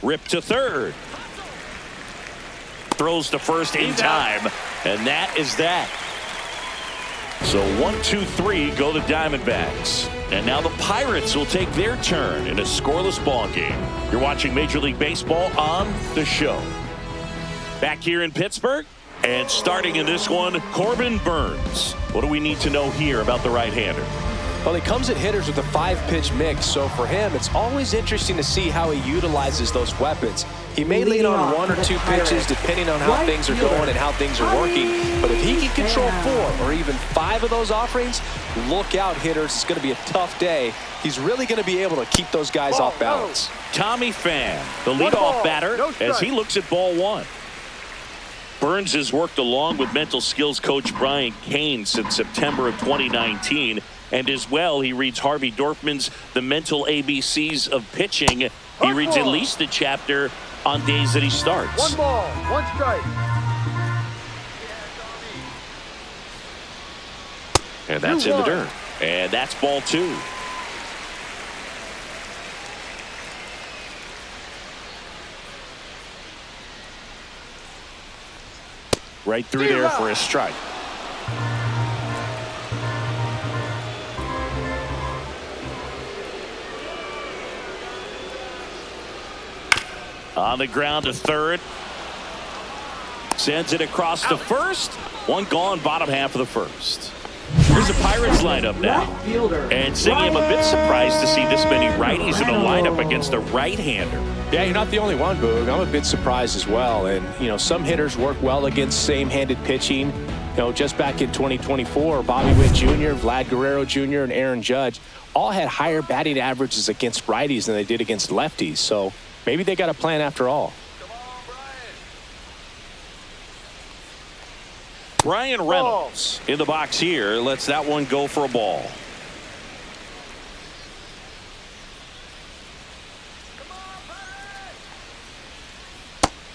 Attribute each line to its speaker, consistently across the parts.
Speaker 1: Ripped to third. Throws to first in time. And that is that. So 1, 2, 3 go the Diamondbacks. And now the Pirates will take their turn in a scoreless ball game. You're watching Major League Baseball on The Show. Back here in Pittsburgh. And starting in this one, Corbin Burnes. What do we need to know here about the right-hander?
Speaker 2: Well, he comes at hitters with a 5-pitch mix, so for him, it's always interesting to see how he utilizes those weapons. He may lean on 1 or 2 pitches depending on how things are going and how things are working, but if he can control 4 or even 5 of those offerings, look out, hitters. It's going to be a tough day. He's really going to be able to keep those guys off balance.
Speaker 1: Tommy Pham, the leadoff batter, as he looks at ball 1. Burnes has worked along with mental skills coach Brian Cain since September of 2019. And as well, he reads Harvey Dorfman's The Mental ABCs of Pitching. He reads at least a chapter on days that he starts.
Speaker 3: 1 ball, 1 strike.
Speaker 1: And that's in the dirt. And that's ball 2. Right through there for a strike. On the ground to third. Sends it across to first. 1 gone, bottom half of the first. Here's the Pirates lineup now. And Ziggy, I'm a bit surprised to see this many righties in a lineup against a right-hander.
Speaker 2: Yeah, you're not the only one, Boog. I'm a bit surprised as well. And, you know, some hitters work well against same-handed pitching. You know, just back in 2024, Bobby Witt Jr., Vlad Guerrero Jr., and Aaron Judge all had higher batting averages against righties than they did against lefties. So maybe they got a plan after all.
Speaker 1: Brian Reynolds in the box here. Lets that one go for a ball.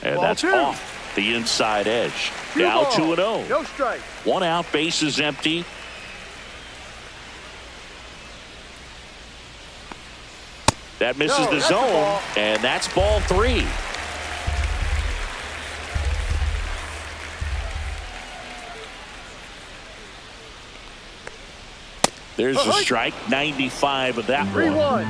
Speaker 1: And that's off the inside edge. Now 2-0.
Speaker 3: No strike.
Speaker 1: 1 out, base is empty. That misses the zone, and that's ball 3. There's a strike, 95 of that
Speaker 3: 3-1.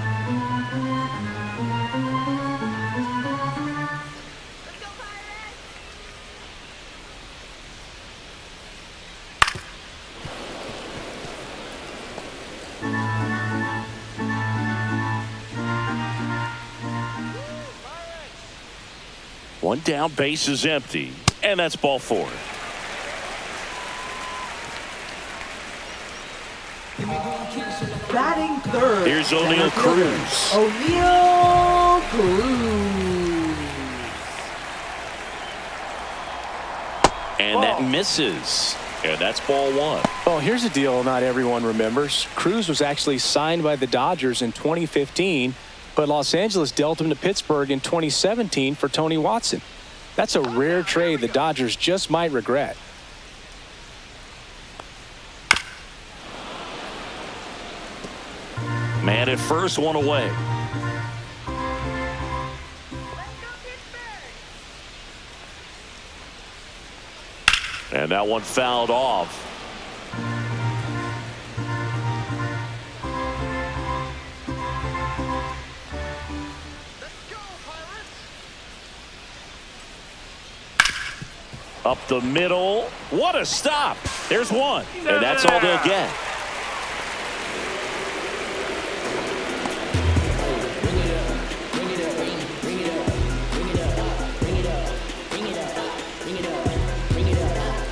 Speaker 1: One down, base is empty, and that's ball 4.
Speaker 4: Batting third.
Speaker 1: Here's O'Neill Cruz.
Speaker 4: O'Neill Cruz.
Speaker 1: And that misses. And that's ball 1.
Speaker 2: Well, here's a deal not everyone remembers. Cruz was actually signed by the Dodgers in 2015, but Los Angeles dealt him to Pittsburgh in 2017 for Tony Watson. That's a rare trade the Dodgers just might regret.
Speaker 1: Man at first, 1 away. And that one fouled off. Up the middle. What a stop. There's 1. And that's all they'll get.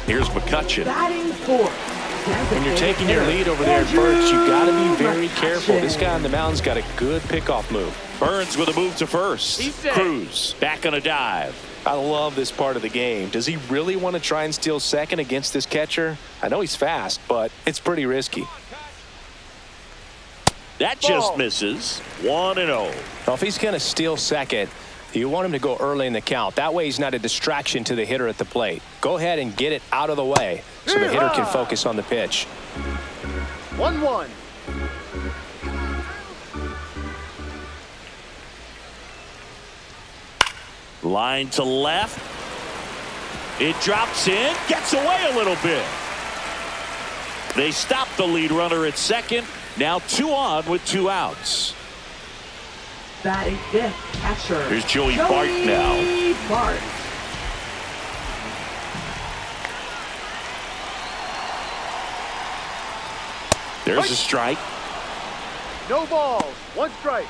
Speaker 1: Here's McCutchen.
Speaker 4: Batting fourth.
Speaker 2: When you're taking your lead over there at first, you've got to be very careful. This guy on the mound's got a good pickoff move.
Speaker 1: Burnes with a move to first. Cruz back on a dive.
Speaker 2: I love this part of the game. Does he really want to try and steal second against this catcher? I know he's fast, but it's pretty risky.
Speaker 1: That just misses. 1-0.
Speaker 2: Well, if he's going to steal second, you want him to go early in the count. That way he's not a distraction to the hitter at the plate. Go ahead and get it out of the way so the hitter can focus on the pitch.
Speaker 3: 1-1.
Speaker 1: Line to left. It drops in, gets away a little bit. They stop the lead runner at second. Now 2 on with 2 outs.
Speaker 4: Batting fifth, catcher.
Speaker 1: Here's Joey Bart now.
Speaker 4: Bart.
Speaker 1: There's a strike.
Speaker 3: No balls. 1 strike.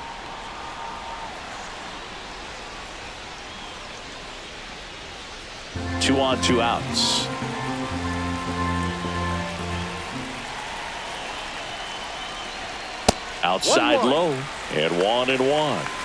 Speaker 1: Two on, 2 outs. Outside
Speaker 3: 1-1.
Speaker 1: low, and 1-1.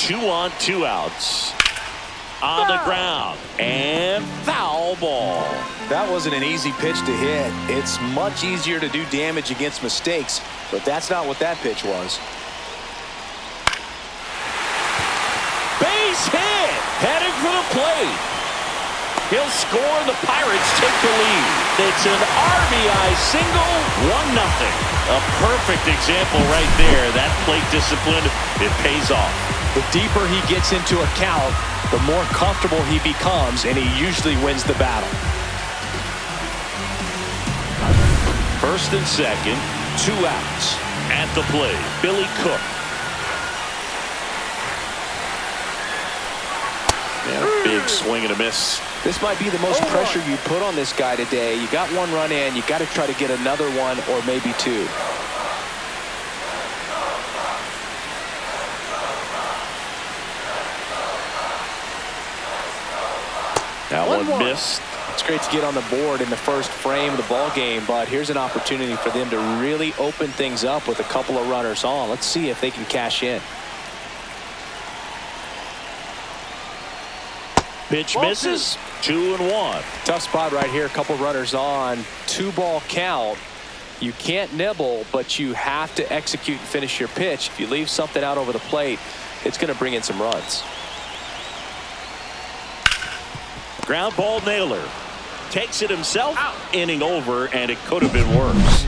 Speaker 1: Two on, 2 outs. On the ground. And foul ball.
Speaker 2: That wasn't an easy pitch to hit. It's much easier to do damage against mistakes, but that's not what that pitch was.
Speaker 1: Base hit. Heading for the plate. He'll score. The Pirates take the lead. It's an RBI single. 1-0. A perfect example right there. That plate discipline, it pays off.
Speaker 2: The deeper he gets into a count, the more comfortable he becomes, and he usually wins the battle.
Speaker 1: First and second, 2 outs. At the plate, Billy Cook. And a big swing and a miss.
Speaker 2: This might be the most pressure you put on this guy today. You got 1 run in, you got to try to get another 1 or maybe 2.
Speaker 1: That one missed.
Speaker 2: It's great to get on the board in the first frame of the ball game, but here's an opportunity for them to really open things up with a couple of runners on. Let's see if they can cash in.
Speaker 1: Pitch misses. 2-1.
Speaker 2: Tough spot right here. A couple runners on. 2-ball count. You can't nibble, but you have to execute and finish your pitch. If you leave something out over the plate, it's going to bring in some runs.
Speaker 1: Ground ball nailer. Takes it himself. Inning over, and it could have been worse.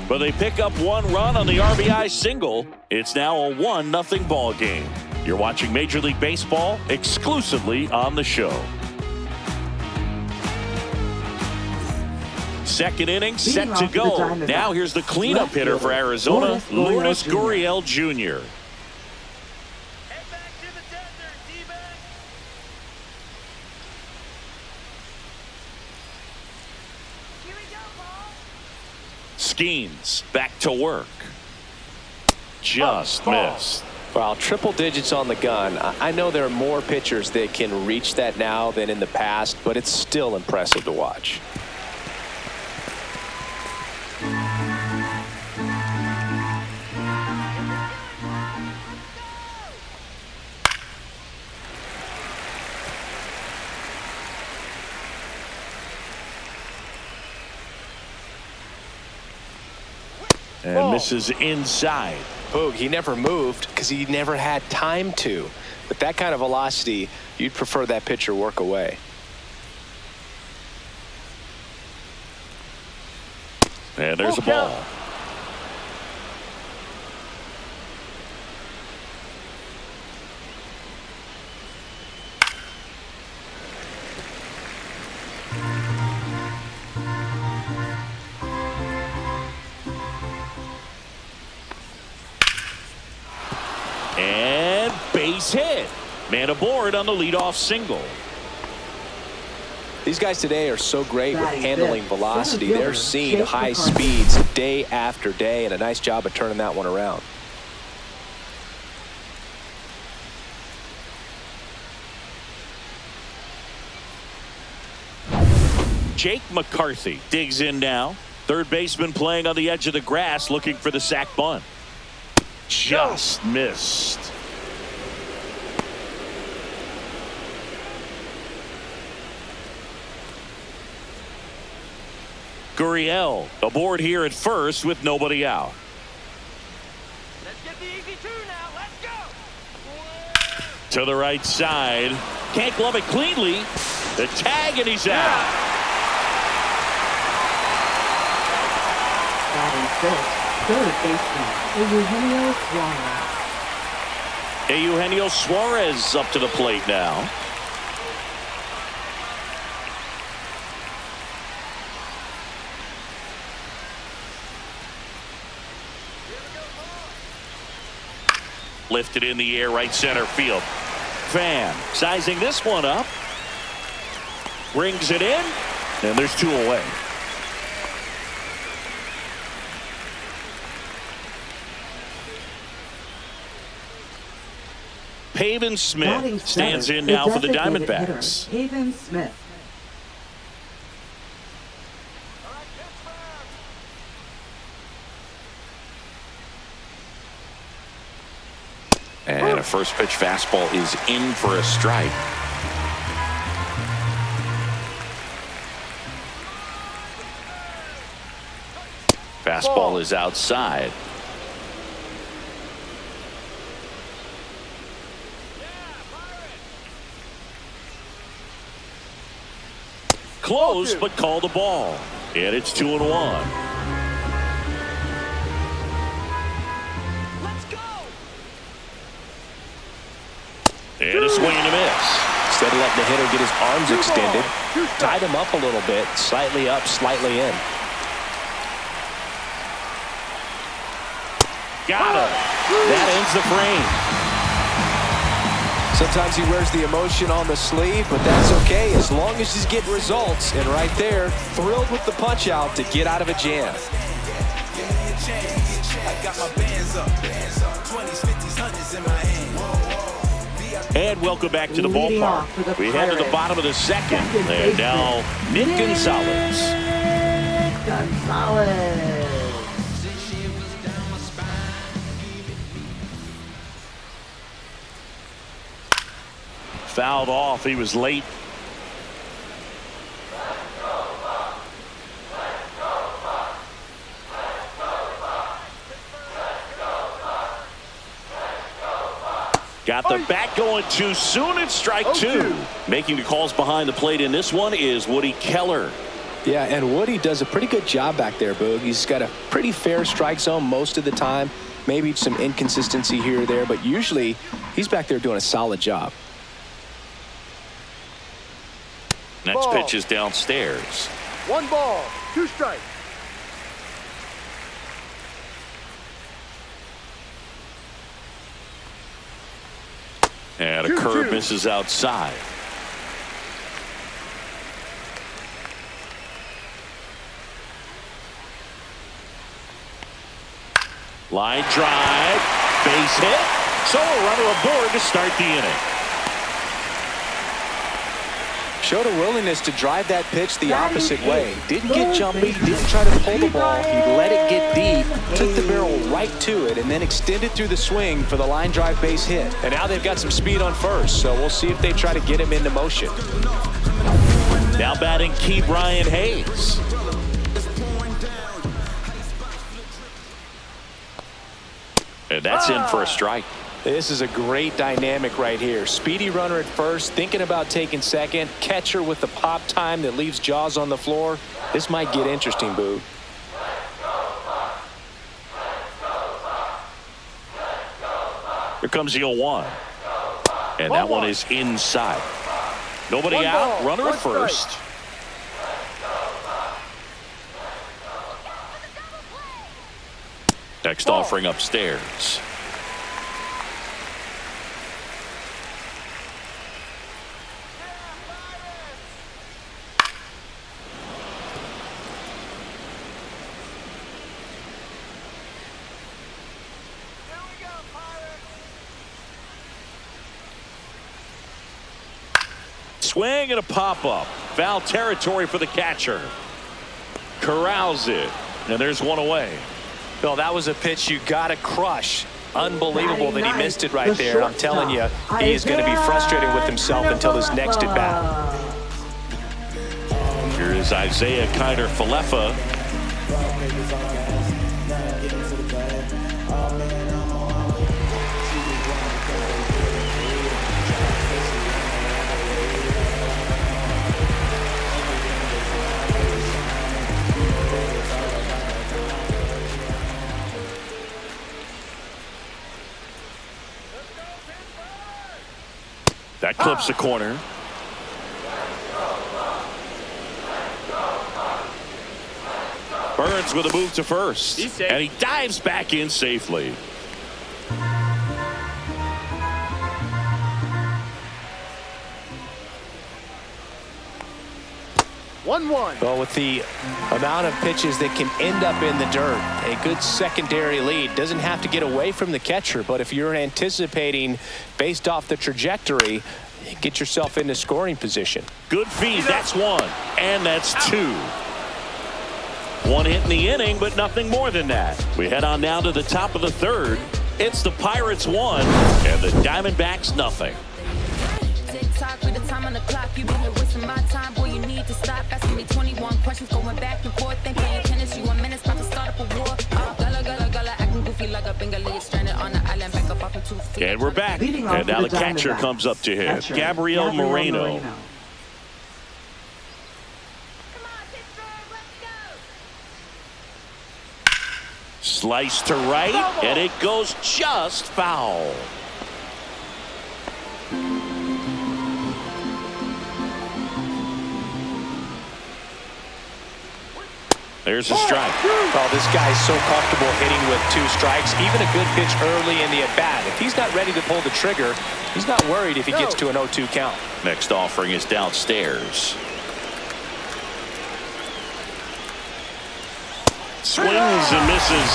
Speaker 1: But they pick up 1 run on the RBI single. It's now a 1-0 ball game. You're watching Major League Baseball exclusively on the show. Second inning set to go. Now here's the cleanup hitter for Arizona, Lourdes Gurriel Jr. Skeens back to work. Just missed.
Speaker 2: Well, triple digits on the gun. I know there are more pitchers that can reach that now than in the past, but it's still impressive to watch.
Speaker 1: And misses inside.
Speaker 2: Boog, he never moved because he never had time to. With that kind of velocity, you'd prefer that pitcher work away.
Speaker 1: And there's a ball. And base hit. Man aboard on the leadoff single.
Speaker 2: These guys today are so great with handling velocity. They're seeing high speeds day after day, and a nice job of turning that one around.
Speaker 1: Jake McCarthy digs in now. Third baseman playing on the edge of the grass, looking for the sac bunt. Just missed. Gurriel aboard here at first with nobody out.
Speaker 5: Let's get the easy two now. Let's go.
Speaker 1: To the right side. Can't glove it cleanly. The tag, and he's out.
Speaker 4: Batting fifth, third baseman, Eugenio Suarez.
Speaker 1: Eugenio Suarez up to the plate now. Lifted in the air, right center field. Fan sizing this one up. Brings it in, and there's two away. Pavin Smith stands in now for the Diamondbacks.
Speaker 4: Pavin Smith.
Speaker 1: And a first pitch fastball is in for a strike. Fastball is outside. Close, but called a ball. And it's 2-1.
Speaker 5: Let's go.
Speaker 1: And a swing and a miss.
Speaker 2: Instead of letting the hitter get his arms extended, tied him up a little bit, slightly up, slightly in.
Speaker 1: Got him. That ends the frame.
Speaker 2: Sometimes he wears the emotion on the sleeve, but that's okay as long as he's getting results. And right there, thrilled with the punch out to get out of a jam.
Speaker 1: And welcome back to the ballpark. We head to the bottom of the second. And now Nick Gonzalez. Fouled off. He was late. Got the bat going too soon. It's strike two. Making the calls behind the plate in this one is Woody Keller.
Speaker 2: Yeah, and Woody does a pretty good job back there, Boog. He's got a pretty fair strike zone most of the time. Maybe some inconsistency here or there, but usually he's back there doing a solid job.
Speaker 1: Next pitch is downstairs.
Speaker 3: 1 ball, 2 strikes.
Speaker 1: And a curve misses outside. Line drive, base hit. So a runner aboard to start the inning.
Speaker 2: Showed a willingness to drive that pitch the opposite way. Didn't get jumpy, didn't try to pull the ball. He let it get deep, took the barrel right to it, and then extended through the swing for the line drive base hit. And now they've got some speed on first, so we'll see if they try to get him into motion.
Speaker 1: Now batting Key Brian Hayes. And that's in for a strike.
Speaker 2: This is a great dynamic right here. Speedy runner at first, thinking about taking second. Catcher with the pop time that leaves Jaws on the floor. This might get interesting, Boo.
Speaker 1: Here comes the 0-1. And that one is inside. Nobody out. Runner at first. Next offering upstairs. Swing and a pop-up. Foul territory for the catcher. Corrals it. And there's one away.
Speaker 2: Bill, that was a pitch you got to crush. Unbelievable that he missed it right there. I'm telling you, he is going to be frustrated with himself until his next at-bat.
Speaker 1: Here is Isaiah Kiner-Falefa. That clips the corner. Burns with a move to first. And he dives back in safely.
Speaker 2: Well, with the amount of pitches that can end up in the dirt, a good secondary lead doesn't have to get away from the catcher. But if you're anticipating based off the trajectory, get yourself into scoring position.
Speaker 1: Good feed. That's one. And that's two. One hit in the inning, but nothing more than that. We head on down to the top of the third. It's the Pirates 1 and the Diamondbacks nothing.
Speaker 6: Tick-tock with the time on the clock. You've been here wasting my time. Boy, you need to stop asking me 21 questions, going back and forth. Ain't playing tennis. You 1 minute, about to start up a war. Gala, acting goofy like a Bengali stranded on the island. Back up off of 2 feet.
Speaker 1: And we're back.
Speaker 4: Leading off
Speaker 1: And now the
Speaker 4: for the
Speaker 1: catcher
Speaker 4: Diamondbacks.
Speaker 1: comes up to hit.
Speaker 4: Catcher,
Speaker 1: Gabriel Moreno. Slice to right, and it goes just foul. There's a strike.
Speaker 2: Oh, this guy's so comfortable hitting with 2 strikes. Even a good pitch early in the at-bat. If he's not ready to pull the trigger, he's not worried if he gets to an 0-2 count.
Speaker 1: Next offering is downstairs. Swings and misses,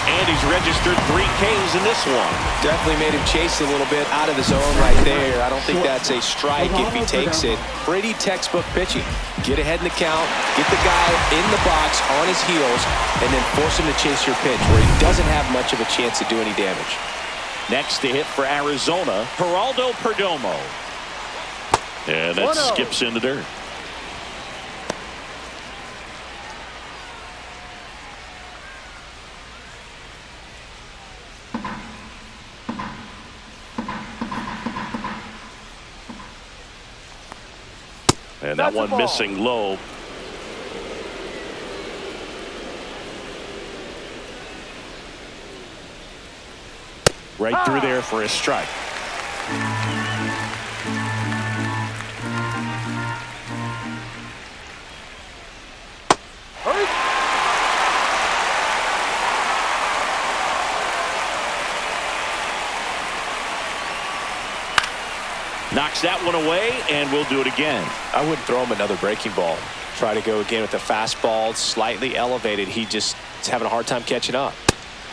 Speaker 1: and he's registered 3 Ks in this one.
Speaker 2: Definitely made him chase a little bit out of the zone right there. I don't think that's a strike if he takes it. Pretty textbook pitching. Get ahead in the count, get the guy in the box on his heels, and then force him to chase your pitch where he doesn't have much of a chance to do any damage.
Speaker 1: Next to hit for Arizona, Geraldo Perdomo. And that skips in the dirt. And that one missing low. Right through there for a strike. Knocks that one away, and we'll do it again.
Speaker 2: I wouldn't throw him another breaking ball. Try to go again with the fastball, slightly elevated. He just is having a hard time catching up.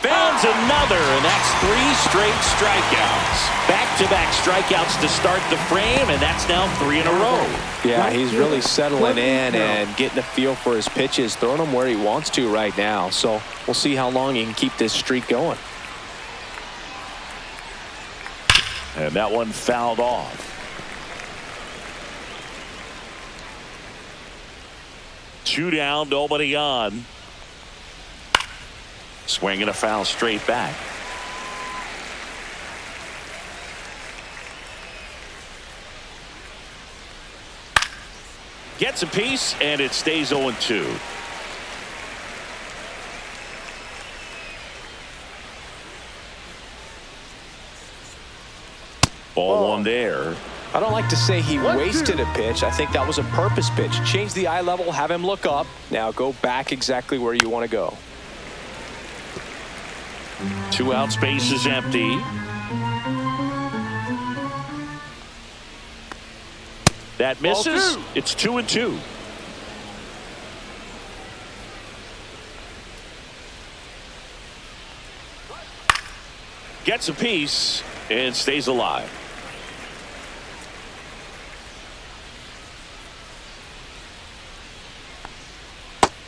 Speaker 1: Founds another, and that's 3 straight strikeouts. Back-to-back strikeouts to start the frame, and that's now 3 in a row.
Speaker 2: Yeah, he's really settling in and getting a feel for his pitches, throwing them where he wants to right now. So we'll see how long he can keep this streak going.
Speaker 1: And that one fouled off. Two down, nobody on. Swinging a foul straight back. Gets a piece, and it stays 0-2. Ball one there.
Speaker 2: I don't like to say he wasted a pitch. I think that was a purpose pitch. Change the eye level, have him look up. Now go back exactly where you want to go.
Speaker 1: 2 out, space is empty. That misses. It's 2-2. Gets a piece and stays alive.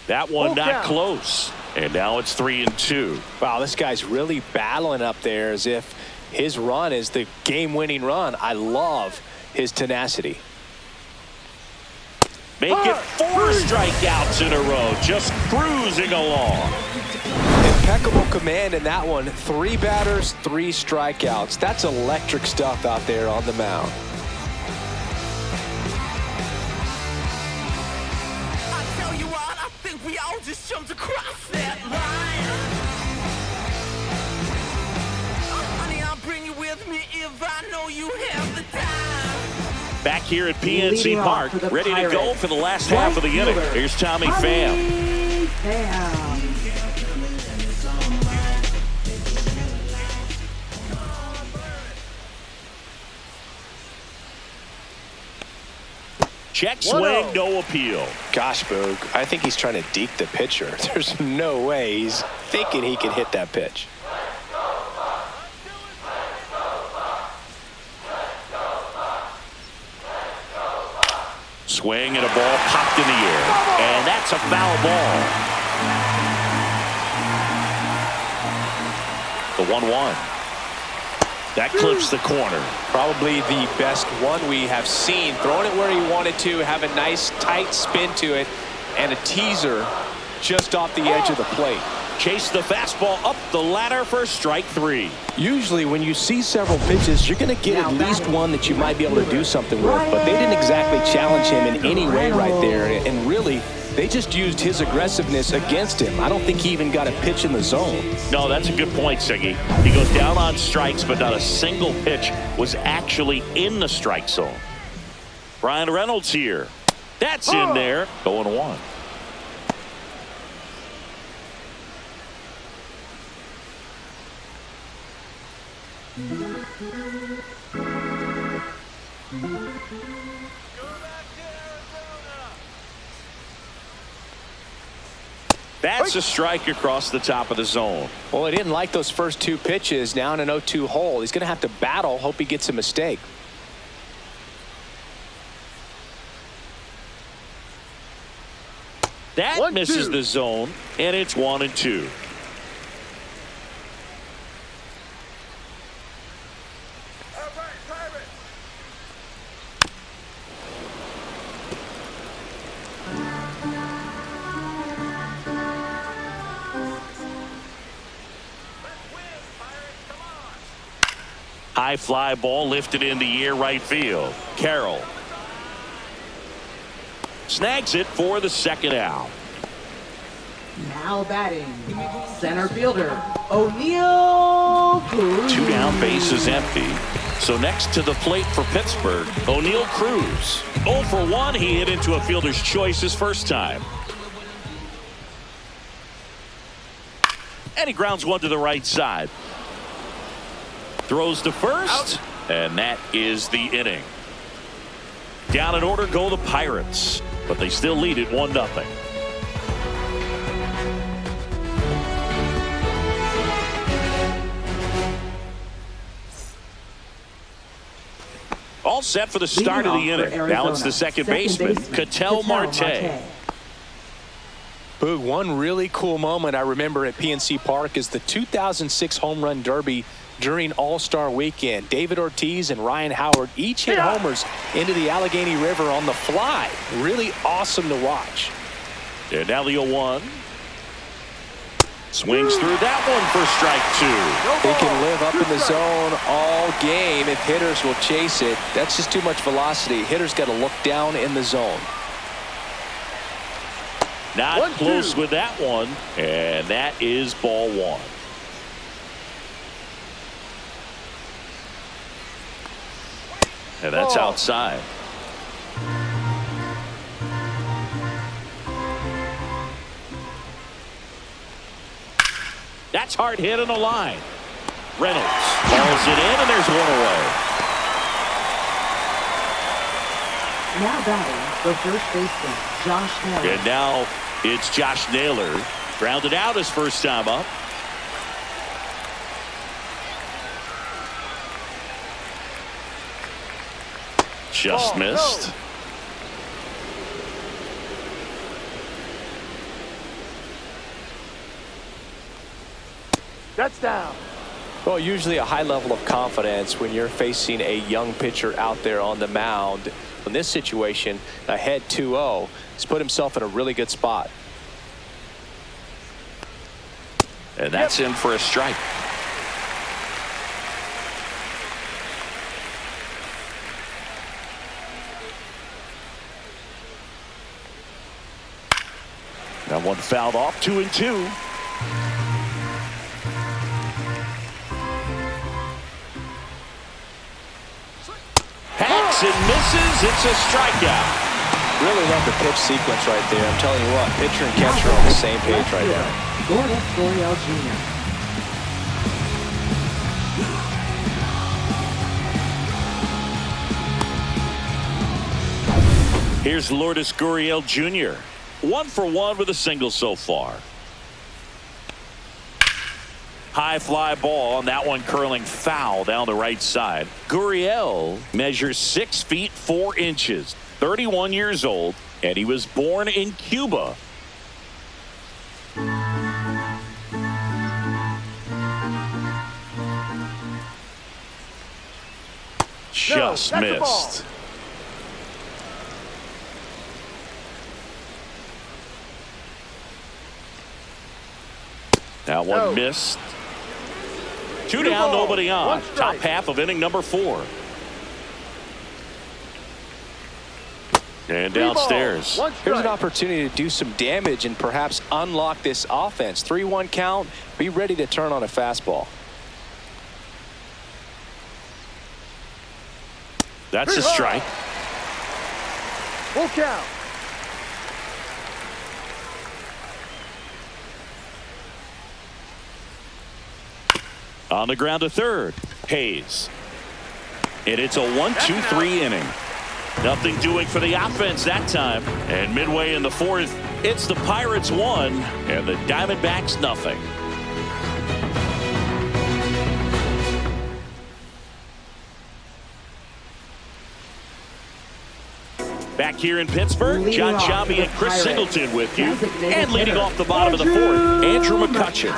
Speaker 1: That one not close. And now it's 3-2.
Speaker 2: Wow, this guy's really battling up there as if his run is the game-winning run. I love his tenacity.
Speaker 1: Make it 4 strikeouts in a row, just cruising along.
Speaker 2: Impeccable command in that one. 3 batters, 3 strikeouts. That's electric stuff out there on the mound.
Speaker 7: I tell you what, I think we all just jumped across that line. Honey, I'll bring you with me if I know you have the time.
Speaker 1: Back here at PNC
Speaker 4: Leading
Speaker 1: Park,
Speaker 4: off for the
Speaker 1: ready to go
Speaker 4: Pirates,
Speaker 1: for the last half of the inning.
Speaker 4: fielder,
Speaker 1: Here's Tommy Pham.
Speaker 4: Pham.
Speaker 1: Check swing, no appeal.
Speaker 2: Gosh, Boog, I think he's trying to deke the pitcher. There's no way he's thinking he can hit that pitch.
Speaker 1: Swing and a ball popped in the air. And that's a foul ball. The 1-1. That clips the corner.
Speaker 2: Probably the best one we have seen. Throwing it where he wanted to, have a nice tight spin to it, and a teaser just off the edge of the plate.
Speaker 1: Chase the fastball up the ladder for strike 3.
Speaker 2: Usually when you see several pitches, you're going to get at least one that you might be able to do something with, but they didn't exactly challenge him in any way right there, and really they just used his aggressiveness against him. I don't think he even got a pitch in the zone.
Speaker 1: No, that's a good point, Siggy. He goes down on strikes, but not a single pitch was actually in the strike zone. Brian Reynolds here. That's in there. 0-1. That's a strike across the top of the zone.
Speaker 2: Well, he didn't like those first 2 pitches. Now in an 0-2 hole, he's going to have to battle, hope he gets a mistake.
Speaker 1: That misses the zone, and it's 1-2. High fly ball lifted in the air right field. Carroll snags it for the second out.
Speaker 4: Now batting, center fielder, O'Neal Cruz.
Speaker 1: 2 down, bases empty. So next to the plate for Pittsburgh, O'Neal Cruz. 0 for 1, he hit into a fielder's choice his first time. And he grounds one to the right side. Throws to first, and that is the inning. Down in order go the Pirates, but they still lead it 1-0. All set for the start of the inning. Now it's the second baseman, Ketel Marte.
Speaker 2: Boog, one really cool moment I remember at PNC Park is the 2006 Home Run Derby during All-Star Weekend. David Ortiz and Ryan Howard each hit homers into the Allegheny River on the fly. Really awesome to watch.
Speaker 1: And now the 0-1. Swings through that one for strike 2.
Speaker 2: They can live up in the zone all game if hitters will chase it. That's just too much velocity. Hitters got to look down in the zone.
Speaker 1: Not close with that one, and that is ball 1. And that's outside. That's hard hit on the line. Reynolds hauls it in, and there's one away.
Speaker 4: Now batting, the first baseman, Josh Naylor.
Speaker 1: And now it's Josh Naylor. Grounded out his first time up. Just missed.
Speaker 3: That's down.
Speaker 2: Well, usually a high level of confidence when you're facing a young pitcher out there on the mound. in this situation ahead 2-0. He's put himself in a really good spot.
Speaker 1: And that's in for a strike. That one fouled off, 2-2. Hacks and misses. It's a strikeout.
Speaker 2: Really love the pitch sequence right there. I'm telling you what, pitcher and catcher are on the same page right now.
Speaker 4: Goriel Jr.
Speaker 1: Here's Lourdes Gurriel Jr. 1 for 1 with a single so far. High fly ball on that one, curling foul down the right side. Gurriel measures 6 feet 4 inches, 31 years old, and he was born in Cuba. Just missed. That one missed. 2 down, nobody on. Top half of inning number 4. And downstairs.
Speaker 2: Here's an opportunity to do some damage and perhaps unlock this offense. 3-1 count. Be ready to turn on a fastball.
Speaker 1: That's a strike.
Speaker 3: Full count.
Speaker 1: On the ground to third. Hayes. And it's a 1-2-3 inning. Nothing doing for the offense that time. And midway in the 4th, it's the Pirates 1 and the Diamondbacks nothing. Back here in Pittsburgh, John Sciambi and Chris Singleton with you. And leading off the bottom of the 4th, Andrew McCutchen.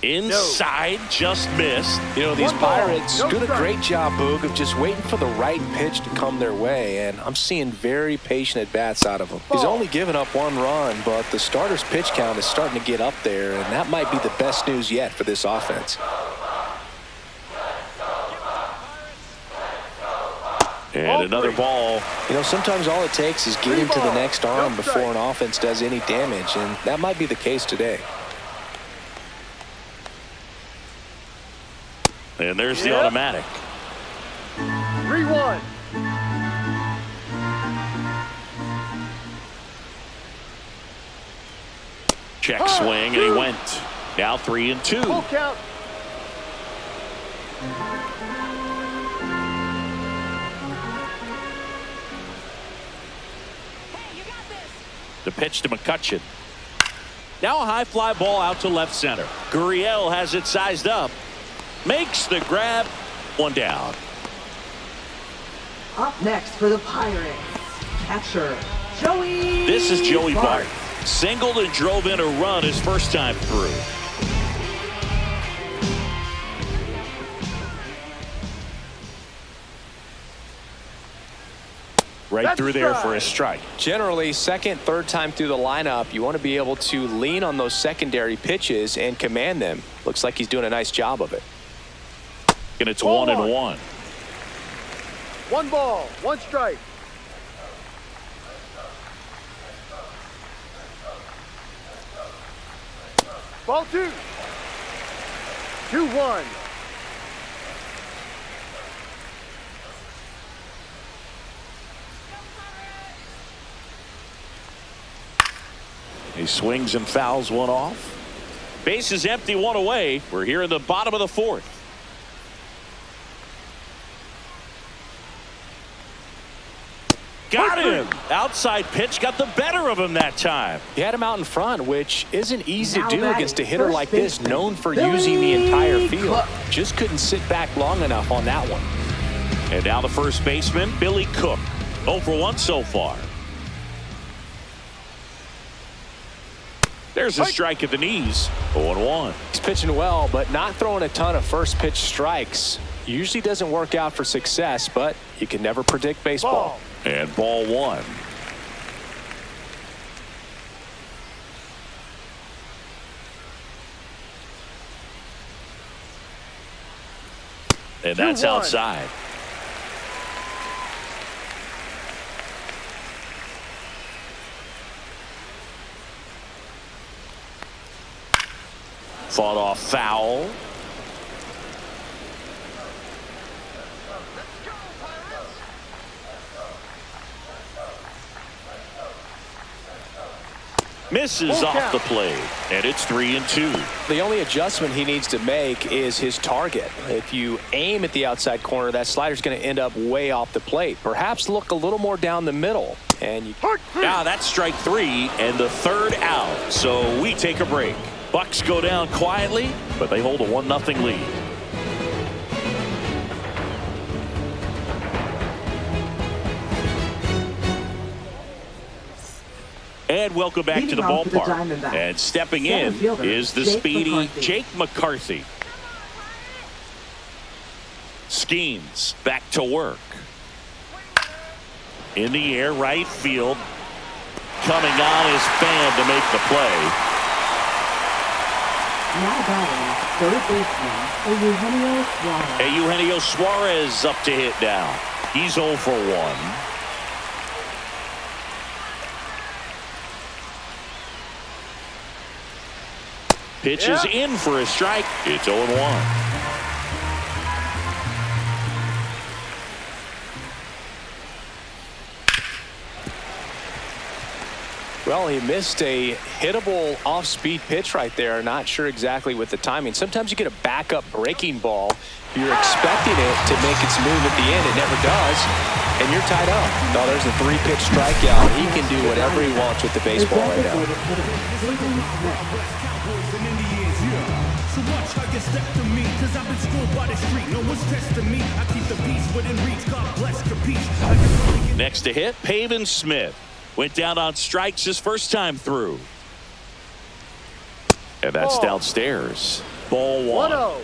Speaker 1: Inside, just missed.
Speaker 2: You know, these Pirates doing a great job, Boog, of just waiting for the right pitch to come their way, and I'm seeing very patient at-bats out of him. He's only given up 1 run, but the starter's pitch count is starting to get up there, and that might be the best news yet for this offense.
Speaker 1: And another ball.
Speaker 2: You know, sometimes all it takes is getting to the next arm before an offense does any damage, and that might be the case today.
Speaker 1: And there's the automatic.
Speaker 3: 3-1.
Speaker 1: Check swing, and he went. Now 3-2.
Speaker 3: Full count.
Speaker 1: The pitch to McCutchen. Now a high fly ball out to left center. Gurriel has it sized up. Makes the grab. 1 down.
Speaker 4: Up next for the Pirates, catcher Joey.
Speaker 1: This is Joey Bart. Singled and drove in a run his first time through. Right through there for a strike.
Speaker 2: Generally, second, third time through the lineup, you want to be able to lean on those secondary pitches and command them. Looks like he's doing a nice job of it.
Speaker 1: And it's 1-1.
Speaker 3: 1 ball, 1 strike. Ball 2. 2-1.
Speaker 1: He swings and fouls one off. Base is empty, 1 away. We're here in the bottom of the 4th. Got him. Outside pitch got the better of him that time.
Speaker 2: He had him out in front, which isn't easy
Speaker 4: Now
Speaker 2: to do
Speaker 4: batting,
Speaker 2: against a hitter
Speaker 4: first
Speaker 2: like this,
Speaker 4: baseman,
Speaker 2: known for
Speaker 4: Billy
Speaker 2: using the entire field.
Speaker 4: Cook.
Speaker 2: Just couldn't sit back long enough on that one.
Speaker 1: And now the first baseman, Billy Cook. 0 for 1 so far. There's a strike at the knees. 0-1.
Speaker 2: He's pitching well, but not throwing a ton of first pitch strikes. Usually doesn't work out for success, but you can never predict baseball.
Speaker 1: And ball 1. And that's
Speaker 3: 2-1.
Speaker 1: outside. Fought off foul. Misses off the plate, and it's 3-2.
Speaker 2: The only adjustment he needs to make is his target. If you aim at the outside corner, that slider's going to end up way off the plate. Perhaps look a little more down the middle. And you...
Speaker 1: Now that's strike 3 and the third out. So we take a break. Bucks go down quietly, but they hold a 1-0 lead. And welcome back to the ballpark. And stepping in is the speedy Jake McCarthy. Skeens back to work. In the air, right field. Coming on is Fan to make the play.
Speaker 4: Now batting, third baseman, Eugenio Suarez.
Speaker 1: Eugenio Suarez up to hit now. He's 0 for 1. Pitch is in for a strike. It's 0-1.
Speaker 2: Well, he missed a hittable off-speed pitch right there. Not sure exactly with the timing. Sometimes you get a backup breaking ball. You're expecting it to make its move at the end. It never does. And you're tied up. No, there's a 3-pitch strikeout. He can do whatever he wants with the baseball right now.
Speaker 8: So watch how you step to me, cause I've been schooled by the street. No one's testing me. I keep the peace within reach. God bless the peace.
Speaker 1: Next to hit, Pavin Smith. Went down on strikes his first time through. And that's downstairs. Ball 1.
Speaker 3: 1-0.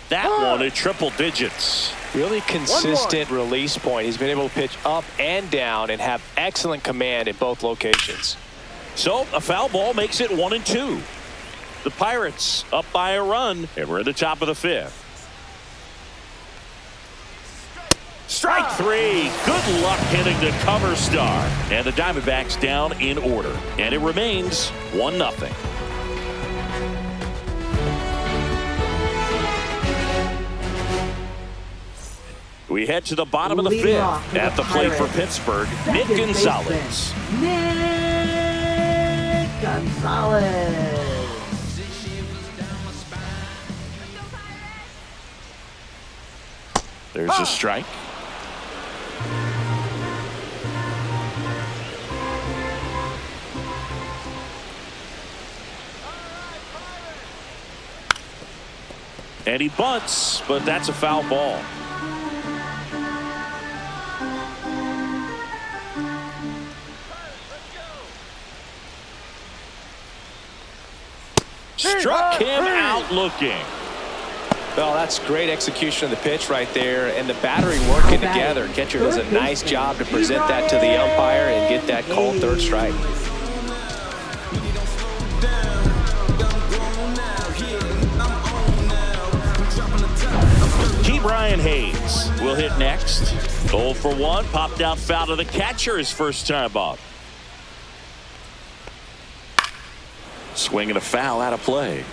Speaker 1: That one at triple digits.
Speaker 2: Really consistent release point. He's been able to pitch up and down and have excellent command at both locations.
Speaker 1: So a foul ball makes it 1-2. The Pirates up by a run, and we're at the top of the 5th. Strike 3. Good luck hitting the cover star. And the Diamondbacks down in order. And it remains 1-0. We head to the bottom of the 5th. At the plate for Pittsburgh, Nick Gonzalez.
Speaker 4: Nick Gonzalez.
Speaker 1: There's a strike. And he bunts, but that's a foul ball. Struck him out looking.
Speaker 2: Well, that's great execution of the pitch right there, and the battery working together. Catcher does a nice job to present that to the umpire and get that called third strike.
Speaker 1: Brian Hayes will hit next. 0 for 1. Popped out foul to the catcher his first time up. Swinging a foul out of play.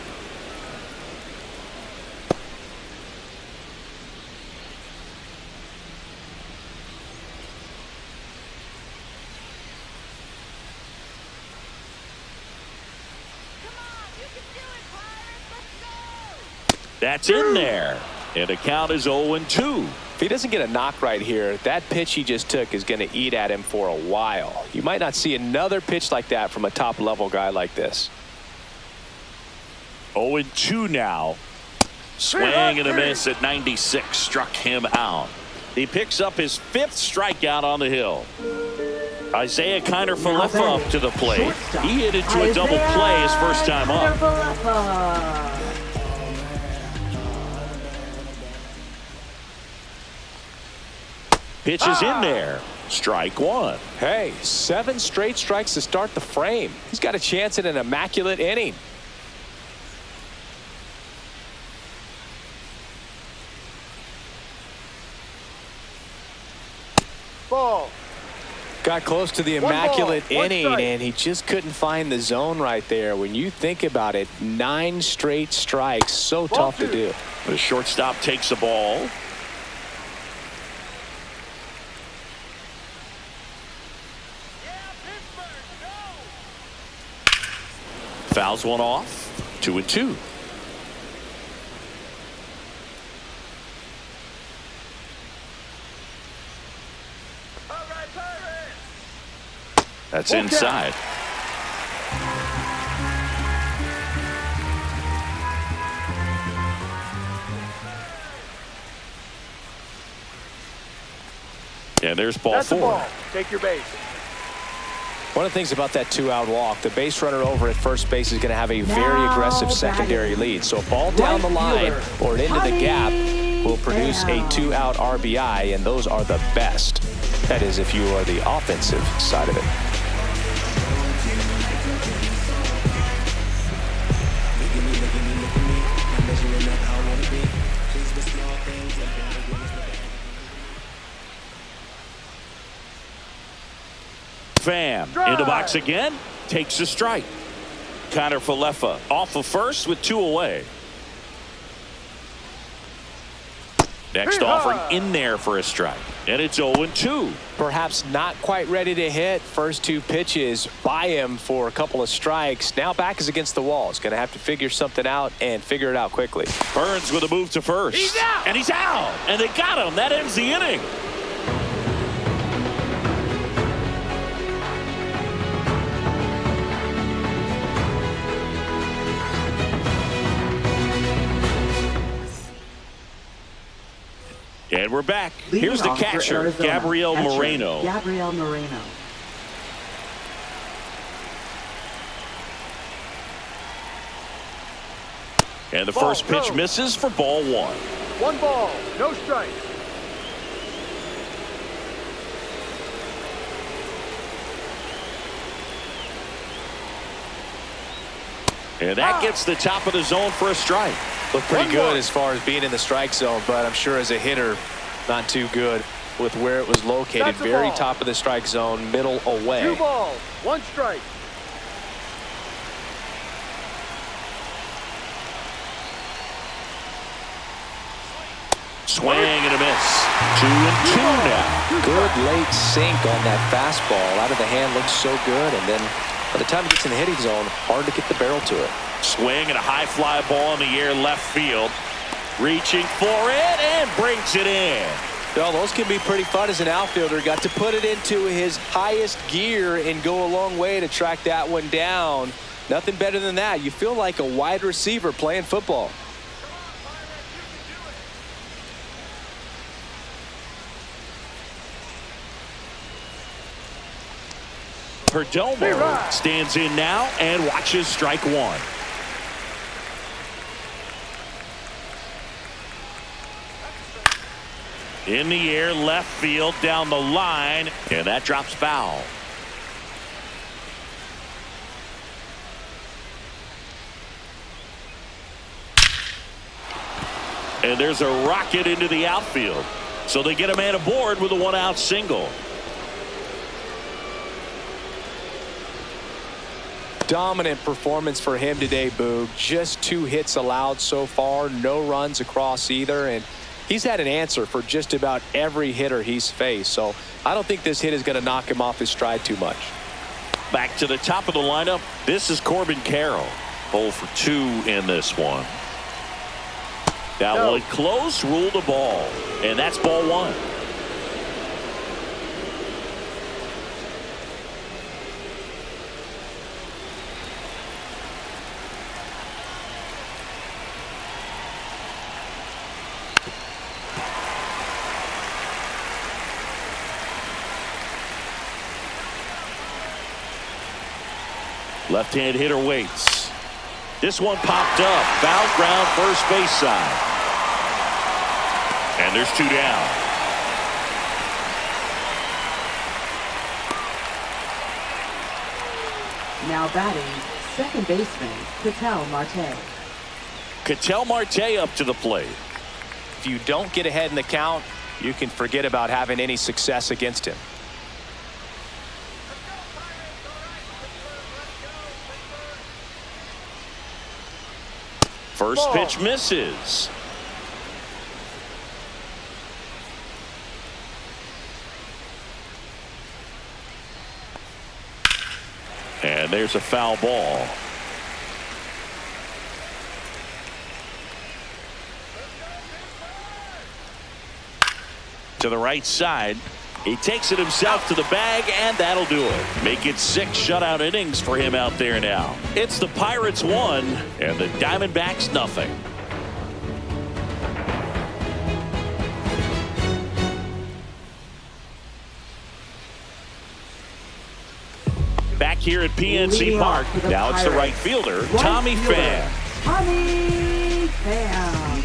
Speaker 1: That's in there. And the count is 0-2.
Speaker 2: If he doesn't get a knock right here, that pitch he just took is going to eat at him for a while. You might not see another pitch like that from a top-level guy like this.
Speaker 1: 0-2 now. Swing and a miss at 96. Struck him out. He picks up his 5th strikeout on the hill. Isaiah Kiner-Falefa up to the plate. He hit into a double play his first time up. Pitch is in there. Strike 1.
Speaker 2: Hey, 7 straight strikes to start the frame. He's got a chance at an immaculate inning.
Speaker 3: Ball.
Speaker 2: Got close to the immaculate inning, and he just couldn't find the zone right there. When you think about it, 9 straight strikes, so tough to do.
Speaker 1: The shortstop takes the ball. Fouls one off. 2-2. That's inside. And there's ball 4.
Speaker 3: Ball. Take your base.
Speaker 2: One of the things about that 2-out walk, the base runner over at first base is going to have a very aggressive secondary lead. So a ball down the line or into the gap will produce a 2-out RBI, and those are the best. That is, if you are the offensive side of it.
Speaker 1: Pham in the box again, takes a strike. Kiner-Falefa off of first with 2 away. Next offering in there for a strike, and it's 0-2.
Speaker 2: Perhaps not quite ready to hit. First 2 pitches by him for a couple of strikes. Now back is against the wall. He's going to have to figure something out and figure it out quickly.
Speaker 1: Burns with a move to first.
Speaker 5: He's out.
Speaker 1: And he's out. And they got him. That ends the inning. And we're back. Here's the catcher, Gabriel Moreno.
Speaker 4: Gabriel Moreno.
Speaker 1: And the first pitch misses for ball 1.
Speaker 3: 1 ball, no strike.
Speaker 1: And that gets the top of the zone for a strike.
Speaker 2: Looked pretty good as far as being in the strike zone, but I'm sure as a hitter, not too good with where it was located. Very top of the strike zone, middle away.
Speaker 3: 2 balls, 1 strike.
Speaker 1: Swing and a miss. 2-2 now.
Speaker 2: Good late sink on that fastball. Out of the hand, looks so good, and then by the time it gets in the hitting zone, hard to get the barrel to it.
Speaker 1: Swing and a high fly ball in the air left field. Reaching for it and brings it in.
Speaker 2: Well, those can be pretty fun as an outfielder. Got to put it into his highest gear and go a long way to track that one down. Nothing better than that. You feel like a wide receiver playing football.
Speaker 1: Perdomo stands in now and watches strike 1. In the air, left field, down the line, and that drops foul. And there's a rocket into the outfield. So they get a man aboard with a 1-out single.
Speaker 2: Dominant performance for him today, Boog. Just 2 hits allowed so far, no runs across either, and he's had an answer for just about every hitter he's faced. So I don't think this hit is going to knock him off his stride too much.
Speaker 1: Back to the top of the lineup. This is Corbin Carroll. 0 for 2 in this one. That
Speaker 3: No.
Speaker 1: one close, ruled a ball. And that's ball one. Left-hand hitter waits. This one popped up. Foul ground, first base side. And there's two down.
Speaker 4: Now batting, second baseman, Ketel Marte.
Speaker 1: Ketel Marte up to the plate.
Speaker 2: If you don't get ahead in the count, you can forget about having any success against him.
Speaker 1: First pitch misses. And there's a foul ball. To the right side. He takes it himself to the bag, and that'll do it. Make it 6 shutout innings for him out there now. It's the Pirates 1 and the Diamondbacks nothing. Back here at PNC Park, now it's the right fielder, Tommy Pham.
Speaker 4: Tommy Pham.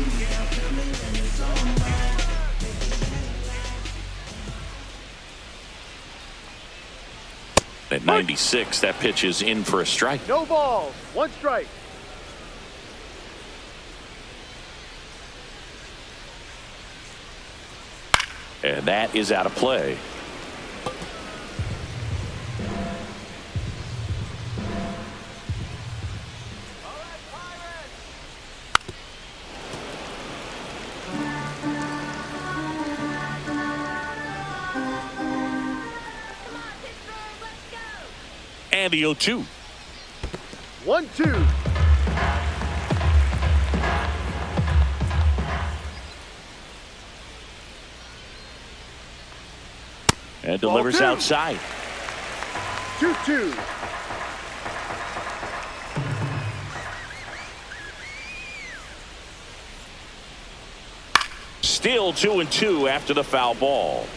Speaker 1: At 96, that pitch is in for a strike.
Speaker 3: No balls. 1 strike.
Speaker 1: And that is out of play. And the 0-2.
Speaker 3: 1-2.
Speaker 1: And delivers
Speaker 3: Ball 2.
Speaker 1: outside.
Speaker 3: 2-2.
Speaker 1: Still 2-2 after the foul ball.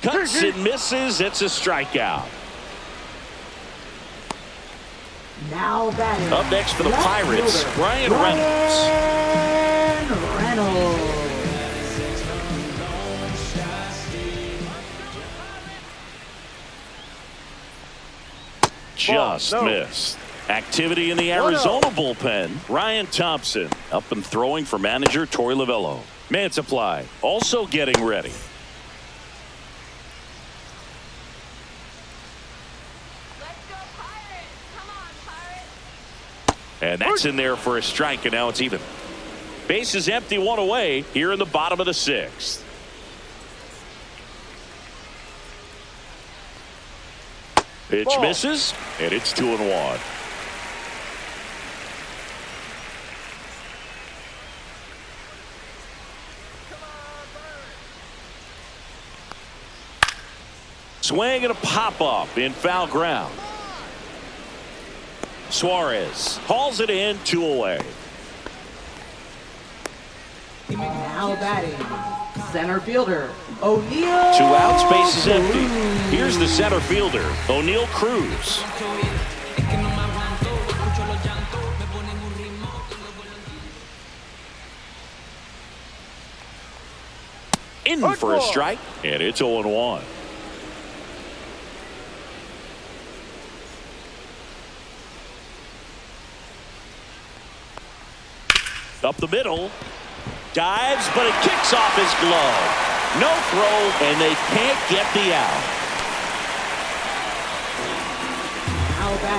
Speaker 1: Cuts and misses. It's a strikeout.
Speaker 4: Now batting.
Speaker 1: Up next for the
Speaker 4: left
Speaker 1: Pirates,
Speaker 4: fielder,
Speaker 1: Ryan Reynolds.
Speaker 4: Reynolds.
Speaker 1: Just missed. Activity in the Arizona bullpen. Ryan Thompson up and throwing for manager Torey Lovello. Man supply also getting ready. And that's in there for a strike, and now it's even. Base is empty, 1 away here in the bottom of the 6th. Pitch misses, and it's 2-1. Swing and a pop-up in foul ground. Suarez hauls it in, 2 away.
Speaker 4: Now batting, center fielder, O'Neal.
Speaker 1: 2 outs, base is empty. Here's the center fielder, O'Neal Cruz. In for a strike, and it's 0-1. Up the middle, dives, but it kicks off his glove. No throw, and they can't get the out.